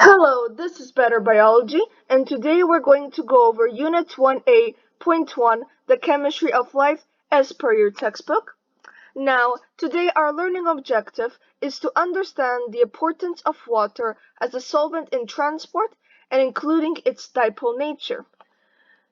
Hello, this is Better Biology, and today we're going to go over Unit 1A.1, the chemistry of life as per your textbook. Now, today our learning objective is to understand the importance of water as a solvent in transport and including its dipole nature.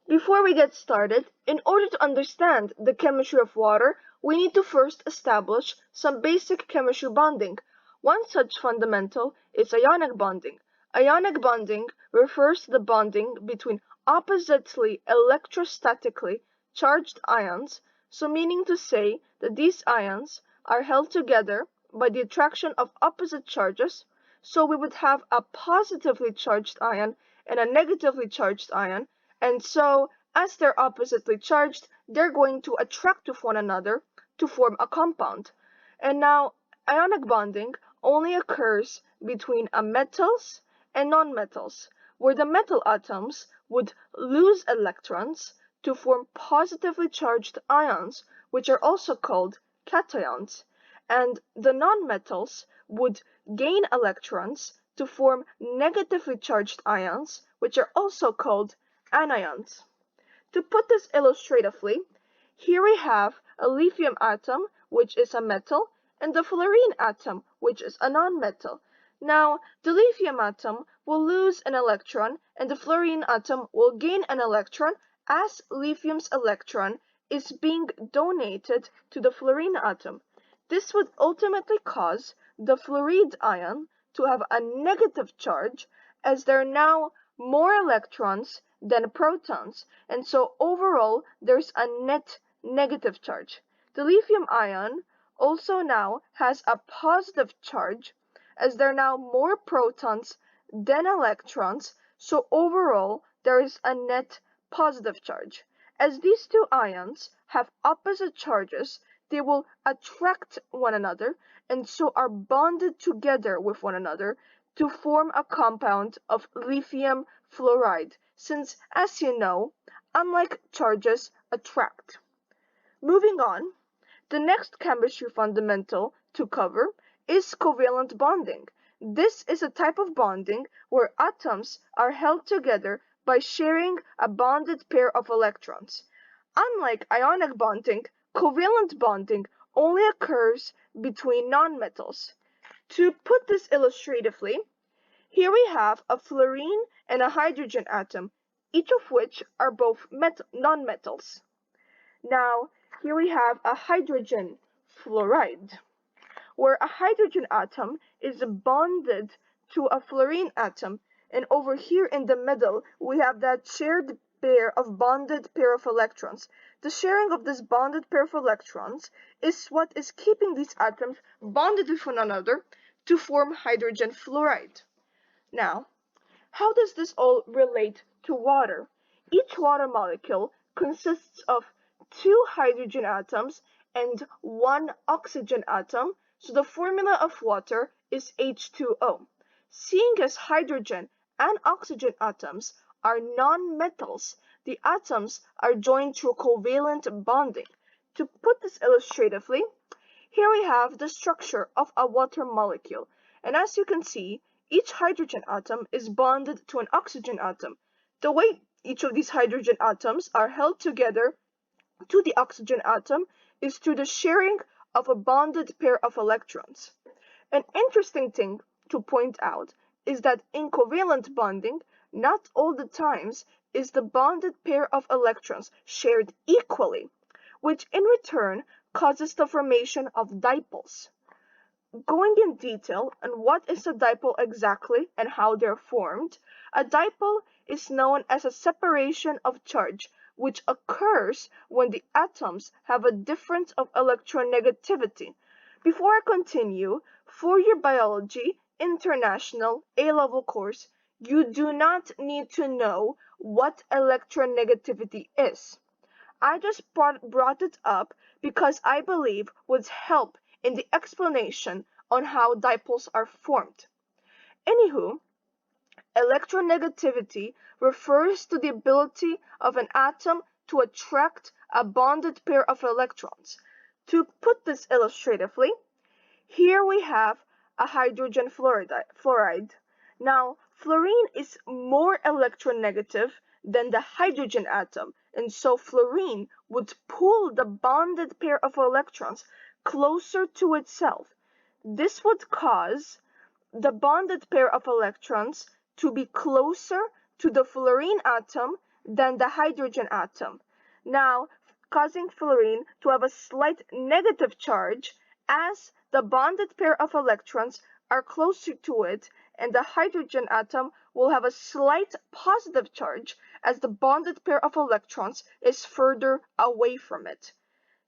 Before we get started, in order to understand the chemistry of water, we need to first establish some basic chemistry bonding. One such fundamental is ionic bonding. Ionic bonding refers to the bonding between oppositely electrostatically charged ions, so meaning to say that these ions are held together by the attraction of opposite charges, so we would have a positively charged ion and a negatively charged ion, and so, as they're oppositely charged, they're going to attract with one another to form a compound. And now, ionic bonding only occurs between metals and nonmetals, where the metal atoms would lose electrons to form positively charged ions, which are also called cations, and the nonmetals would gain electrons to form negatively charged ions, which are also called anions. To put this illustratively, here we have a lithium atom, which is a metal, and the fluorine atom, which is a nonmetal. Now, the lithium atom will lose an electron, and the fluorine atom will gain an electron as lithium's electron is being donated to the fluorine atom. This would ultimately cause the fluoride ion to have a negative charge, as there are now more electrons than protons, and so overall there's a net negative charge. The lithium ion also now has a positive charge, as there are now more protons than electrons, so overall there is a net positive charge. As these two ions have opposite charges, they will attract one another and so are bonded together with one another to form a compound of lithium fluoride, since, as you know, unlike charges attract. Moving on, the next chemistry fundamental to cover is covalent bonding. This is a type of bonding where atoms are held together by sharing a bonded pair of electrons. Unlike ionic bonding, covalent bonding only occurs between nonmetals. To put this illustratively, here we have a fluorine and a hydrogen atom, each of which are both nonmetals. Now, here we have a hydrogen fluoride, where a hydrogen atom is bonded to a fluorine atom, and over here in the middle we have that shared bonded pair of electrons. The sharing of this bonded pair of electrons is what is keeping these atoms bonded with one another to form hydrogen fluoride. Now, how does this all relate to water? Each water molecule consists of two hydrogen atoms and one oxygen atom, so the formula of water is H2O. Seeing as hydrogen and oxygen atoms are non-metals, the atoms are joined through covalent bonding. To put this illustratively, here we have the structure of a water molecule, and as you can see, each hydrogen atom is bonded to an oxygen atom. The way each of these hydrogen atoms are held together to the oxygen atom is through the sharing of a bonded pair of electrons. An interesting thing to point out is that in covalent bonding, not all the times is the bonded pair of electrons shared equally, which in return causes the formation of dipoles. Going in detail on what is a dipole exactly and how they're formed, a dipole is known as a separation of charge, which occurs when the atoms have a difference of electronegativity. Before I continue, for your Biology International A-level course, you do not need to know what electronegativity is. I just brought it up because I believe would help in the explanation on how dipoles are formed. Anywho, electronegativity refers to the ability of an atom to attract a bonded pair of electrons. To put this illustratively, here we have a hydrogen fluoride. Now, Fluorine is more electronegative than the hydrogen atom, and so fluorine would pull the bonded pair of electrons closer to itself. This would cause the bonded pair of electrons to be closer to the fluorine atom than the hydrogen atom, now causing fluorine to have a slight negative charge as the bonded pair of electrons are closer to it, and the hydrogen atom will have a slight positive charge as the bonded pair of electrons is further away from it.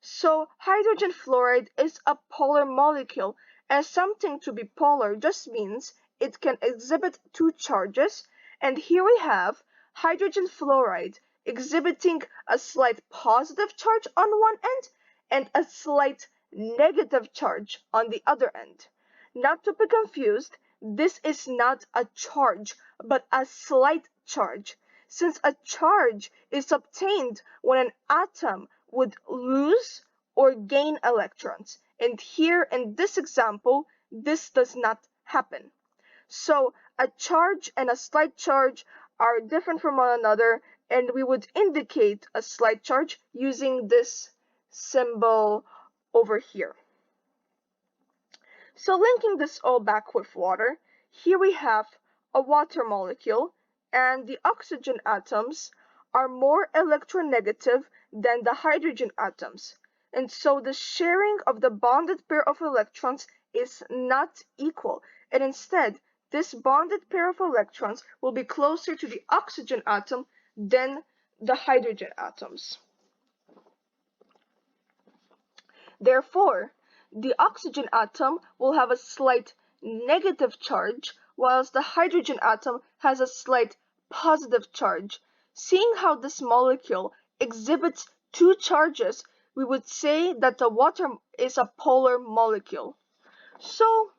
So hydrogen fluoride is a polar molecule, and something to be polar just means it can exhibit two charges, and here we have hydrogen fluoride exhibiting a slight positive charge on one end and a slight negative charge on the other end. Not to be confused, this is not a charge, but a slight charge, since a charge is obtained when an atom would lose or gain electrons. And here in this example, this does not happen. So a charge and a slight charge are different from one another, and we would indicate a slight charge using this symbol over here. So linking this all back with water, here we have a water molecule, and the oxygen atoms are more electronegative than the hydrogen atoms. And so the sharing of the bonded pair of electrons is not equal, and instead this bonded pair of electrons will be closer to the oxygen atom than the hydrogen atoms. Therefore, the oxygen atom will have a slight negative charge, whilst the hydrogen atom has a slight positive charge. Seeing how this molecule exhibits two charges, we would say that the water is a polar molecule. So,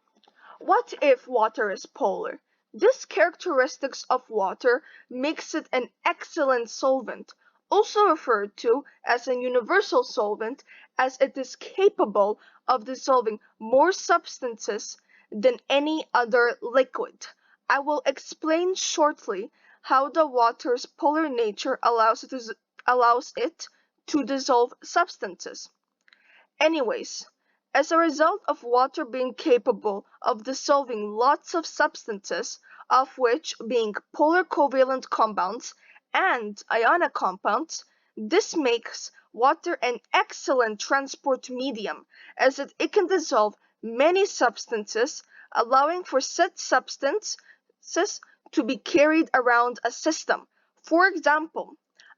what if water is polar? This characteristics of water makes it an excellent solvent, also referred to as a universal solvent, as it is capable of dissolving more substances than any other liquid. I will explain shortly how the water's polar nature allows it to dissolve substances. Anyways, as a result of water being capable of dissolving lots of substances, of which being polar covalent compounds and ionic compounds, this makes water an excellent transport medium, as it can dissolve many substances, allowing for said substances to be carried around a system. For example,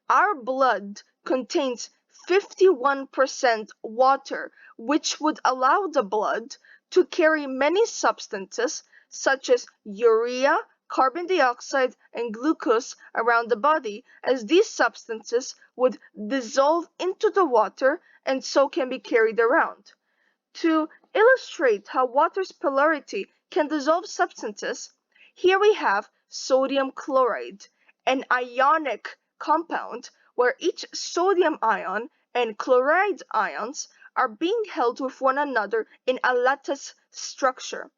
our blood contains 51% water, which would allow the blood to carry many substances such as urea, carbon dioxide, and glucose around the body, as these substances would dissolve into the water and so can be carried around. To illustrate how water's polarity can dissolve substances, here we have sodium chloride, an ionic compound where each sodium ion and chloride ions are being held with one another in a lattice structure,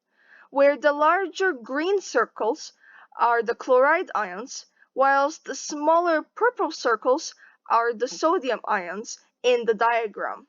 where the larger green circles are the chloride ions, whilst the smaller purple circles are the sodium ions in the diagram.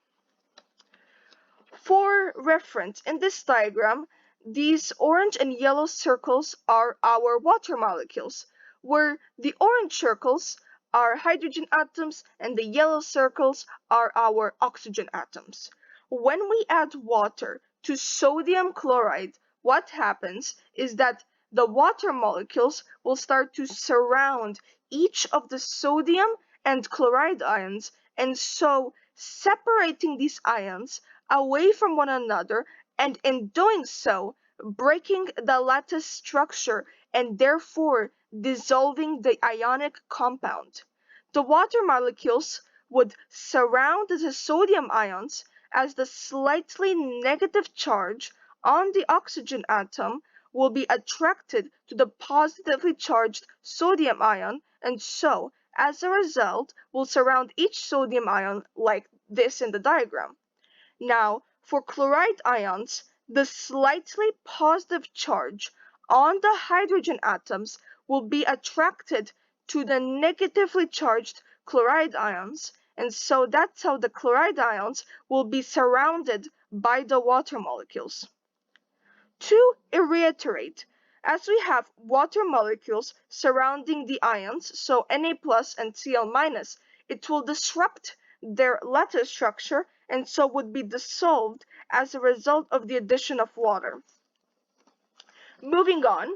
For reference, in this diagram, these orange and yellow circles are our water molecules, where the orange circles are hydrogen atoms and the yellow circles are our oxygen atoms. When we add water to sodium chloride, what happens is that the water molecules will start to surround each of the sodium and chloride ions, and so separating these ions away from one another, and in doing so, breaking the lattice structure and therefore dissolving the ionic compound. The water molecules would surround the sodium ions as the slightly negative charge on the oxygen atom will be attracted to the positively charged sodium ion, and so, as a result, will surround each sodium ion like this in the diagram. Now, for chloride ions, the slightly positive charge on the hydrogen atoms will be attracted to the negatively charged chloride ions, and so that's how the chloride ions will be surrounded by the water molecules. To reiterate, as we have water molecules surrounding the ions, so Na plus and Cl minus, it will disrupt their lattice structure and so would be dissolved as a result of the addition of water. Moving on,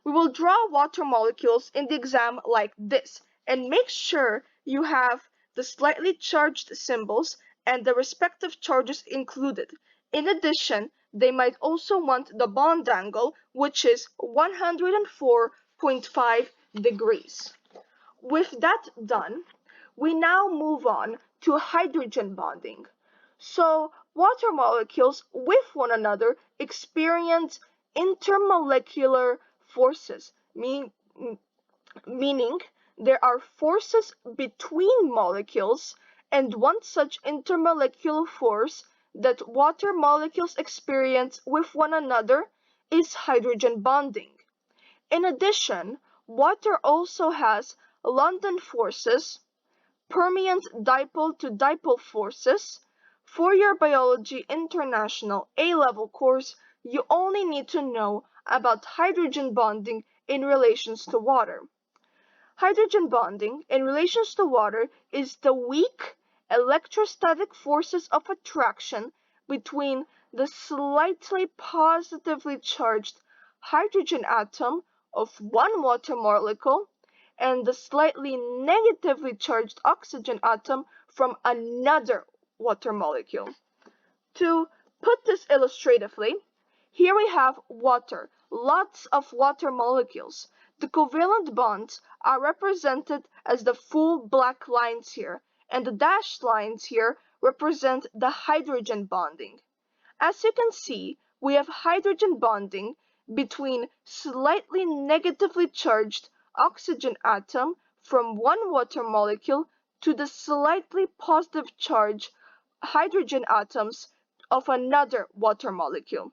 we will draw water molecules in the exam like this, and make sure you have the slightly charged symbols and the respective charges included. In addition, they might also want the bond angle, which is 104.5 degrees. With that done, we now move on to hydrogen bonding. So, water molecules with one another experience intermolecular forces, meaning there are forces between molecules, and one such intermolecular force that water molecules experience with one another is hydrogen bonding. In addition, water also has London forces, permeant dipole-to-dipole forces. For your Biology International A-level course, you only need to know about hydrogen bonding in relations to water. Hydrogen bonding in relations to water is the weak electrostatic forces of attraction between the slightly positively charged hydrogen atom of one water molecule and the slightly negatively charged oxygen atom from another water molecule. To put this illustratively, here we have water, lots of water molecules. The covalent bonds are represented as the full black lines here, and the dashed lines here represent the hydrogen bonding. As you can see, we have hydrogen bonding between slightly negatively charged oxygen atom from one water molecule to the slightly positive charged hydrogen atoms of another water molecule.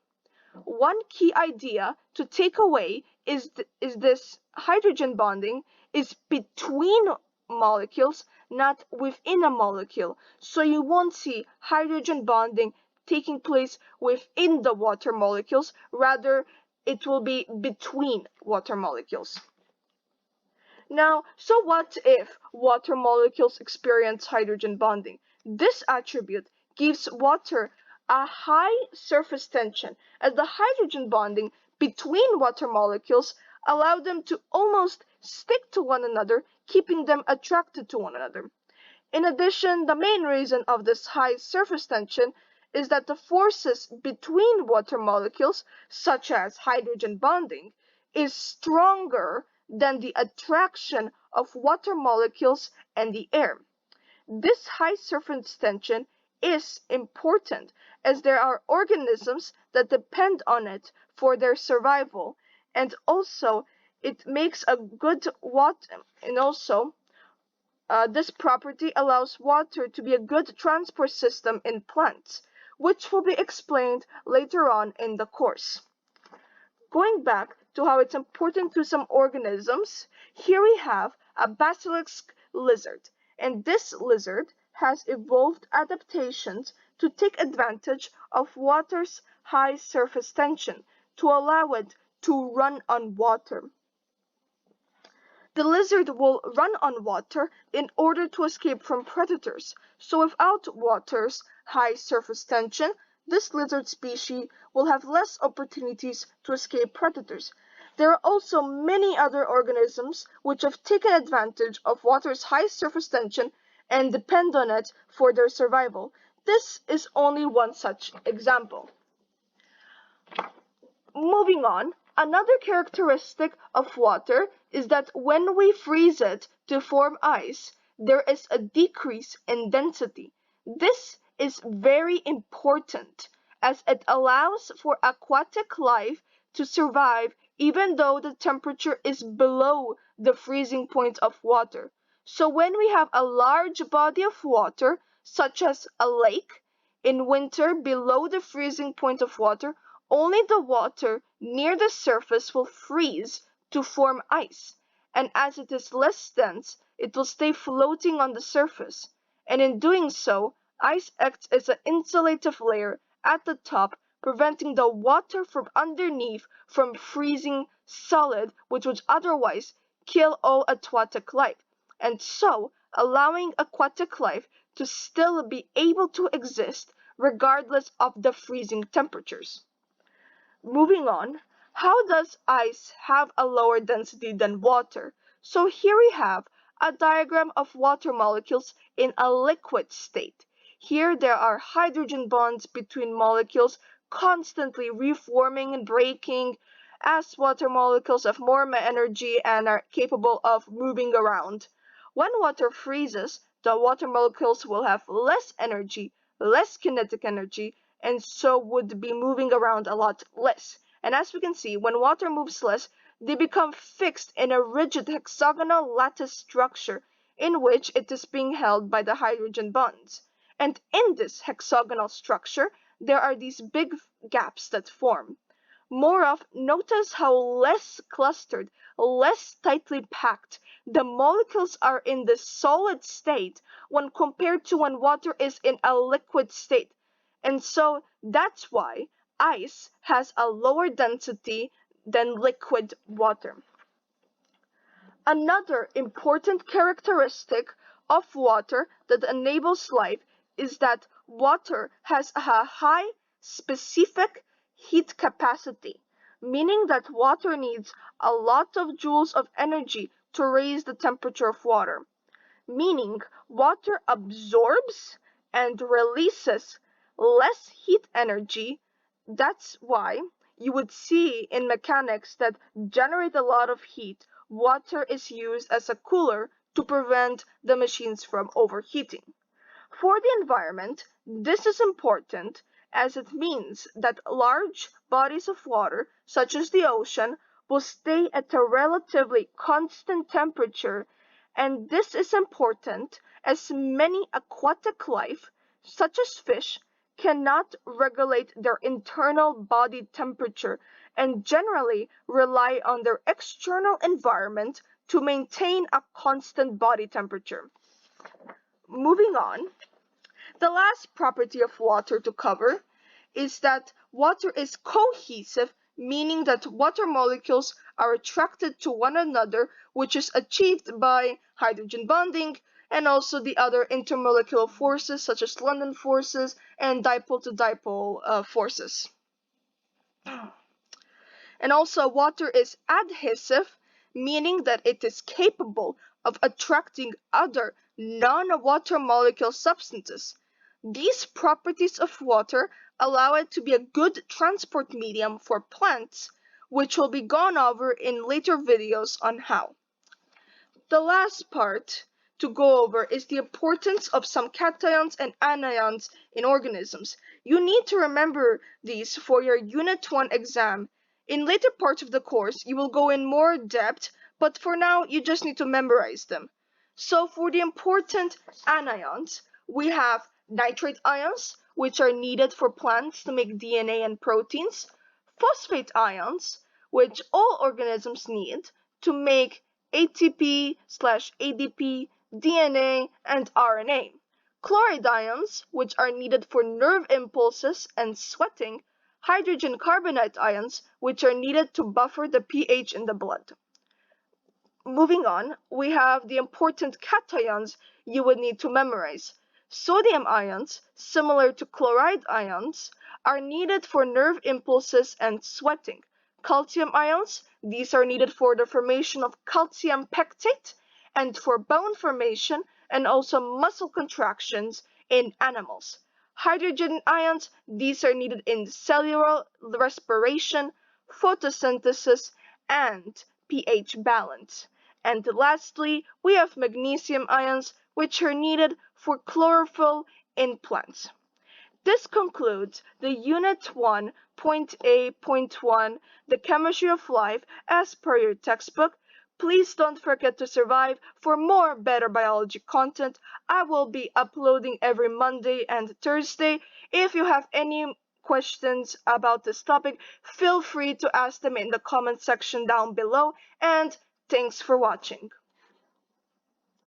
One key idea to take away is this hydrogen bonding is between molecules, not within a molecule. So you won't see hydrogen bonding taking place within the water molecules, rather it will be between water molecules. Now, so what if water molecules experience hydrogen bonding? This attribute gives water a high surface tension, as the hydrogen bonding between water molecules allow them to almost stick to one another, keeping them attracted to one another. In addition, the main reason of this high surface tension is that the forces between water molecules, such as hydrogen bonding, is stronger than the attraction of water molecules and the air. This high surface tension is important as there are organisms that depend on it for their survival, and also it makes a good water, and also this property allows water to be a good transport system in plants, which will be explained later on in the course. Going back to how it's important to some organisms, here we have a basilisk lizard, and this lizard has evolved adaptations to take advantage of water's high surface tension to allow it to run on water. The lizard will run on water in order to escape from predators, so without water's high surface tension, this lizard species will have less opportunities to escape predators. There are also many other organisms which have taken advantage of water's high surface tension and depend on it for their survival. This is only one such example. Moving on, another characteristic of water is that when we freeze it to form ice, there is a decrease in density. This is very important as it allows for aquatic life to survive even though the temperature is below the freezing point of water. So when we have a large body of water, such as a lake, in winter below the freezing point of water, only the water near the surface will freeze to form ice, and as it is less dense, it will stay floating on the surface, and in doing so, ice acts as an insulative layer at the top, preventing the water from underneath from freezing solid, which would otherwise kill all aquatic life, and so allowing aquatic life to still be able to exist regardless of the freezing temperatures. Moving on, how does ice have a lower density than water? So here we have a diagram of water molecules in a liquid state. Here there are hydrogen bonds between molecules constantly reforming and breaking as water molecules have more energy and are capable of moving around. When water freezes, the water molecules will have less energy, less kinetic energy, and so would be moving around a lot less. And as we can see, when water moves less, they become fixed in a rigid hexagonal lattice structure in which it is being held by the hydrogen bonds. And in this hexagonal structure, there are these big gaps that form. More of, notice how less clustered, less tightly packed the molecules are in the solid state when compared to when water is in a liquid state. And so that's why ice has a lower density than liquid water. Another important characteristic of water that enables life is that water has a high specific heat capacity, meaning that water needs a lot of joules of energy to raise the temperature of water, meaning water absorbs and releases less heat energy. That's why you would see in mechanics that generate a lot of heat, water is used as a cooler to prevent the machines from overheating. For the environment, this is important as it means that large bodies of water, such as the ocean, will stay at a relatively constant temperature, and this is important as many aquatic life, such as fish, cannot regulate their internal body temperature and generally rely on their external environment to maintain a constant body temperature. Moving on, the last property of water to cover is that water is cohesive, meaning that water molecules are attracted to one another, which is achieved by hydrogen bonding and also the other intermolecular forces such as London forces and dipole-to-dipole forces. And also water is adhesive, meaning that it is capable of attracting other non-water molecule substances. These properties of water allow it to be a good transport medium for plants, which will be gone over in later videos on how. The last part to go over is the importance of some cations and anions in organisms. You need to remember these for your Unit 1 exam. In later parts of the course, you will go in more depth, but for now, you just need to memorize them. So for the important anions, we have nitrate ions, which are needed for plants to make DNA and proteins, phosphate ions, which all organisms need to make ATP/ADP, DNA, and RNA. Chloride ions, which are needed for nerve impulses and sweating. Hydrogen carbonate ions, which are needed to buffer the pH in the blood. Moving on, we have the important cations you would need to memorize. Sodium ions, similar to chloride ions, are needed for nerve impulses and sweating. Calcium ions, these are needed for the formation of calcium pectate and for bone formation and also muscle contractions in animals. Hydrogen ions, these are needed in cellular respiration, photosynthesis, and pH balance. And lastly, we have magnesium ions, which are needed for chlorophyll in plants. This concludes the Unit 1.A.1, the Chemistry of Life, as per your textbook. Please don't forget to survive for more better biology content. I will be uploading every Monday and Thursday. If you have any questions about this topic, feel free to ask them in the comment section down below. And thanks for watching.